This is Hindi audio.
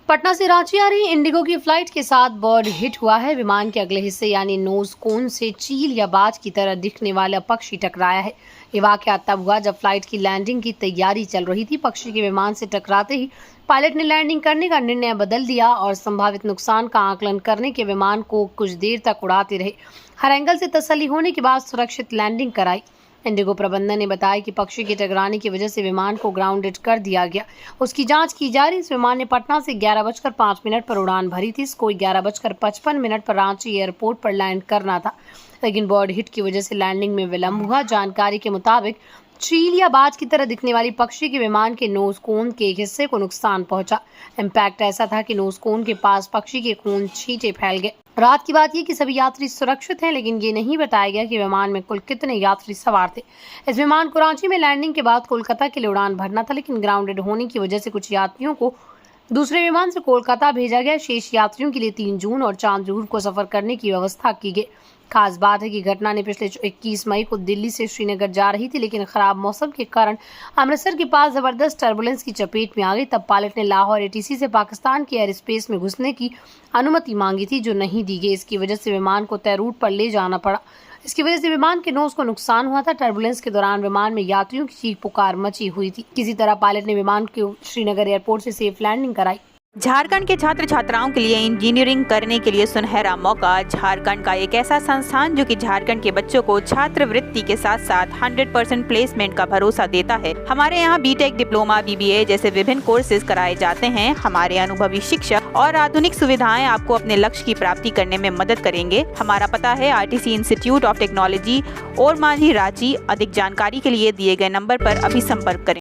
पटना से रांची आ रही इंडिगो की फ्लाइट के साथ बर्ड हिट हुआ है। विमान के अगले हिस्से यानी नोज कोन से चील या बाज की तरह दिखने वाला पक्षी टकराया है। ये वाकया तब हुआ जब फ्लाइट की लैंडिंग की तैयारी चल रही थी। पक्षी के विमान से टकराते ही पायलट ने लैंडिंग करने का निर्णय बदल दिया और संभावित नुकसान का आकलन करने के विमान को कुछ देर तक उड़ाते रहे। हर एंगल से तसल्ली होने के बाद सुरक्षित लैंडिंग कराई। इंडिगो प्रबंधन ने बताया कि पक्षी के टकराने की वजह से विमान को ग्राउंडेड कर दिया गया। उसकी जांच की जा रही। इस विमान ने पटना से 11:05 पर उड़ान भरी थी। इसको 11:55 पर रांची एयरपोर्ट पर लैंड करना था, लेकिन बर्ड हिट की वजह से लैंडिंग में विलंब हुआ। जानकारी के मुताबिक चील या बाज की तरह दिखने वाली पक्षी के विमान के नोज कोन के एक हिस्से को नुकसान पहुंचा। इम्पैक्ट ऐसा था कि नोज कोन के पास पक्षी के खून छींटे फैल गए। रात की बात यह कि सभी यात्री सुरक्षित हैं, लेकिन ये नहीं बताया गया कि विमान में कुल कितने यात्री सवार थे। इस विमान को रांची में लैंडिंग के बाद कोलकाता के लिए उड़ान भरना था, लेकिन ग्राउंडेड होने की वजह से कुछ यात्रियों को दूसरे विमान से कोलकाता भेजा गया। शेष यात्रियों के लिए 3 जून और 4 जून को सफर करने की व्यवस्था की गई। खास बात है कि घटना ने पिछले 21 मई को दिल्ली से श्रीनगर जा रही थी, लेकिन खराब मौसम के कारण अमृतसर के पास जबरदस्त टर्बुलेंस की चपेट में आ गई। तब पायलट ने लाहौर एटीसी से पाकिस्तान के एयर स्पेस में घुसने की अनुमति मांगी थी, जो नहीं दी गई। इसकी वजह से विमान को तय रूट पर ले जाना पड़ा। इसकी वजह से विमान के नोज को नुकसान हुआ था। टर्बुलेंस के दौरान विमान में यात्रियों की चीख पुकार मची हुई थी। किसी तरह पायलट ने विमान को श्रीनगर एयरपोर्ट से सेफ लैंडिंग कराई। झारखंड के छात्र छात्राओं के लिए इंजीनियरिंग करने के लिए सुनहरा मौका। झारखंड का एक ऐसा संस्थान जो कि झारखंड के बच्चों को छात्रवृत्ति के साथ साथ 100% प्लेसमेंट का भरोसा देता है। हमारे यहाँ बीटेक, डिप्लोमा, बीबीए जैसे विभिन्न कोर्सेज कराए जाते हैं। हमारे अनुभवी शिक्षक और आधुनिक सुविधाएं आपको अपने लक्ष्य की प्राप्ति करने में मदद करेंगे। हमारा पता है आरटीसी इंस्टीट्यूट ऑफ टेक्नोलॉजी और मांझी, रांची। अधिक जानकारी के लिए दिए गए नंबर पर अभी संपर्क करें।